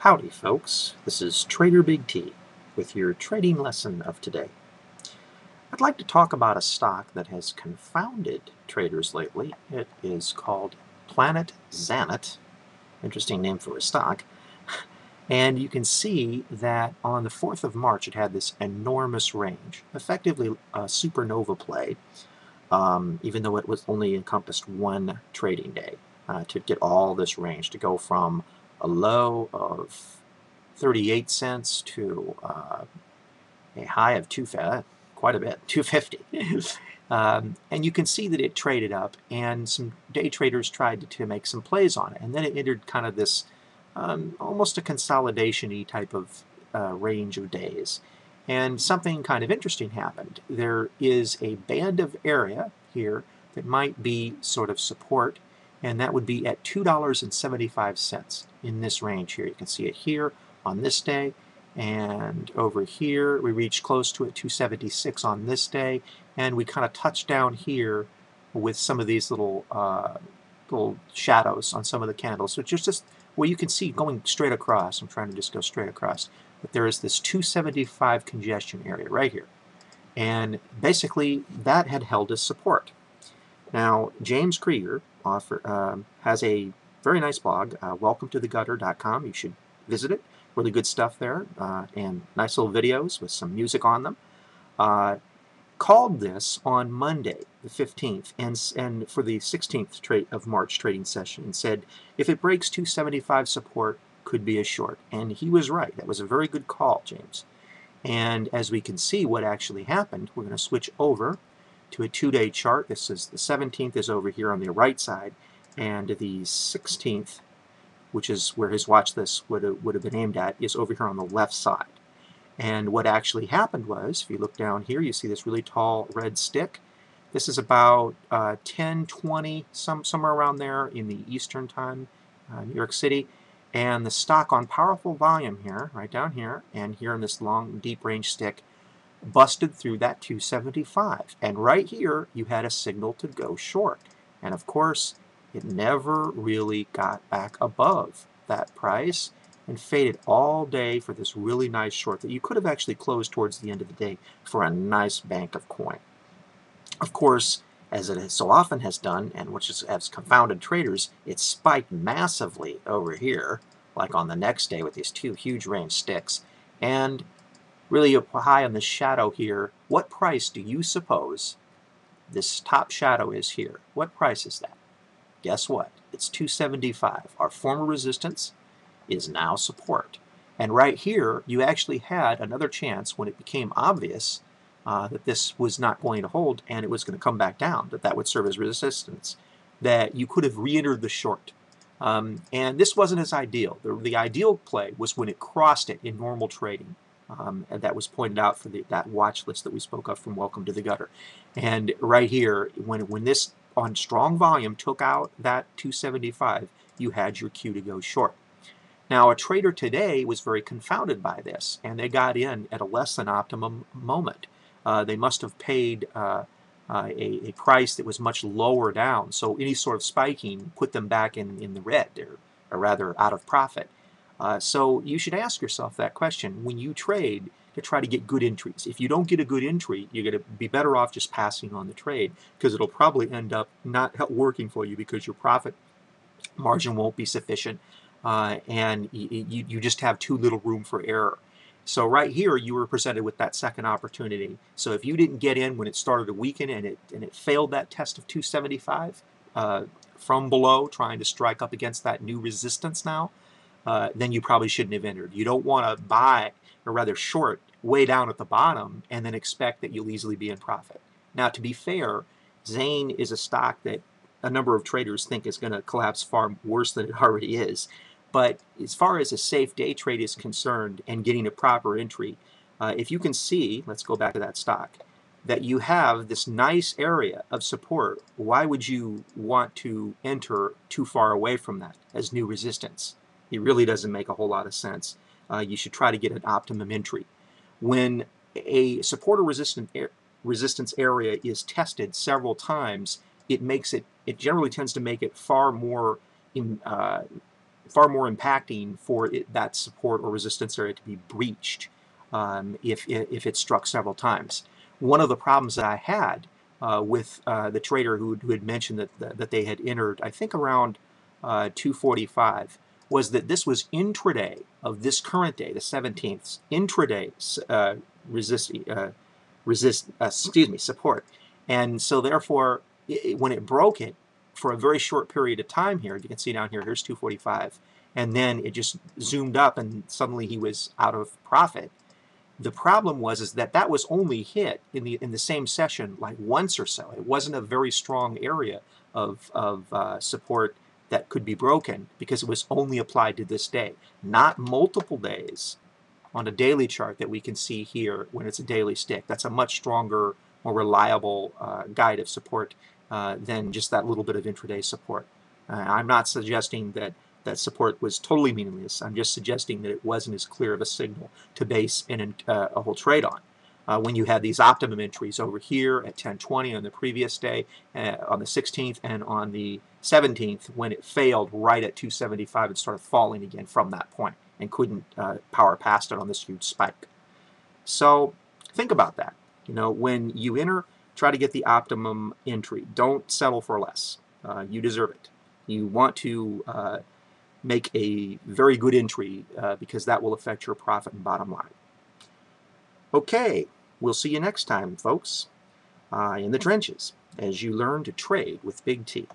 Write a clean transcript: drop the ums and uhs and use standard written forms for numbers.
Howdy folks, this is Trader Big T with your trading lesson of today. I'd like to talk about a stock that has confounded traders lately. It is called Planet ZANE. Interesting name for a stock. And you can see that on the 4th of March it had this enormous range, effectively a supernova play, even though it was only encompassed one trading day, to get all this range, to go from a low of 38 cents to a high of quite a bit, 250. And you can see that it traded up, and some day traders tried to make some plays on it, and then it entered kind of this almost a consolidation-y type of range of days. And something kind of interesting happened. There is a band of area here that might be sort of support, and that would be at $2.75 in this range here. You can see it here on this day, and over here we reached close to it, 276 on this day, and we kind of touched down here with some of these little shadows on some of the candles. So just well, you can see going straight across. I'm trying to just go straight across, but there is this 275 congestion area right here, and basically that had held as support. Now James Krieger has a very nice blog, welcometothegutter.com. You should visit it. Really good stuff there, and nice little videos with some music on them. Called this on Monday, the 15th, and for the 16th of March trading session, and said if it breaks 275 support, could be a short. And he was right. That was a very good call, James. And as we can see what actually happened, we're going to switch over to a 2-day chart. This is the 17th is over here on the right side, and the 16th, which is where his watch list would have been aimed at, is over here on the left side. And what actually happened was, if you look down here, you see this really tall red stick. This is about 10:20, somewhere around there in the Eastern time, New York City. And the stock on powerful volume here, right down here, and here in this long, deep range stick, busted through that 275. And right here, you had a signal to go short. And of course, it never really got back above that price and faded all day for this really nice short that you could have actually closed towards the end of the day for a nice bank of coin. Of course, as it so often has done, and which has confounded traders, it spiked massively over here, like on the next day with these two huge range sticks, and really high on the shadow here. What price do you suppose this top shadow is here? What price is that? Guess what? It's 275. Our former resistance is now support. And right here, you actually had another chance when it became obvious that this was not going to hold and it was going to come back down, that would serve as resistance, that you could have re-entered the short. And this wasn't as ideal. The ideal play was when it crossed it in normal trading. And that was pointed out for that watch list that we spoke of from Welcome to the Gutter. And right here, when this on strong volume took out that 275, you had your cue to go short. Now, a trader today was very confounded by this, and they got in at a less than optimum moment. They must have paid a price that was much lower down, so any sort of spiking put them back in the red, or rather out of profit. So you should ask yourself that question when you trade to try to get good entries. If you don't get a good entry, you're going to be better off just passing on the trade, because it'll probably end up not working for you because your profit margin won't be sufficient, and you just have too little room for error. So right here, you were presented with that second opportunity. So if you didn't get in when it started to weaken and it failed that test of 275 from below, trying to strike up against that new resistance now, then you probably shouldn't have entered. You don't want to buy, or rather short, way down at the bottom and then expect that you'll easily be in profit. Now, to be fair, ZANE is a stock that a number of traders think is going to collapse far worse than it already is. But as far as a safe day trade is concerned and getting a proper entry, if you can see, let's go back to that stock, that you have this nice area of support, why would you want to enter too far away from that as new resistance? It really doesn't make a whole lot of sense. You should try to get an optimum entry. When a support or resistance area is tested several times, it generally tends to make it far more far more impacting for that support or resistance area to be breached if it struck several times. One of the problems that I had with the trader who had mentioned that they had entered, I think around 245, was that this was intraday of this current day, the 17th, intraday support. And so therefore, when it broke it for a very short period of time here, you can see down here, here's 245, and then it just zoomed up and suddenly he was out of profit. The problem was that was only hit in the same session like once or so. It wasn't a very strong area of support that could be broken because it was only applied to this day, not multiple days on a daily chart that we can see here when it's a daily stick. That's a much stronger, more reliable guide of support than just that little bit of intraday support. I'm not suggesting that support was totally meaningless. I'm just suggesting that it wasn't as clear of a signal to base a whole trade on. When you had these optimum entries over here at 10:20 on the previous day, on the 16th, and on the 17th, when it failed right at 275 and started falling again from that point and couldn't power past it on this huge spike. So think about that. You know, when you enter, try to get the optimum entry. Don't settle for less. You deserve it. You want to make a very good entry because that will affect your profit and bottom line. Okay, we'll see you next time, folks, in the trenches as you learn to trade with Big T.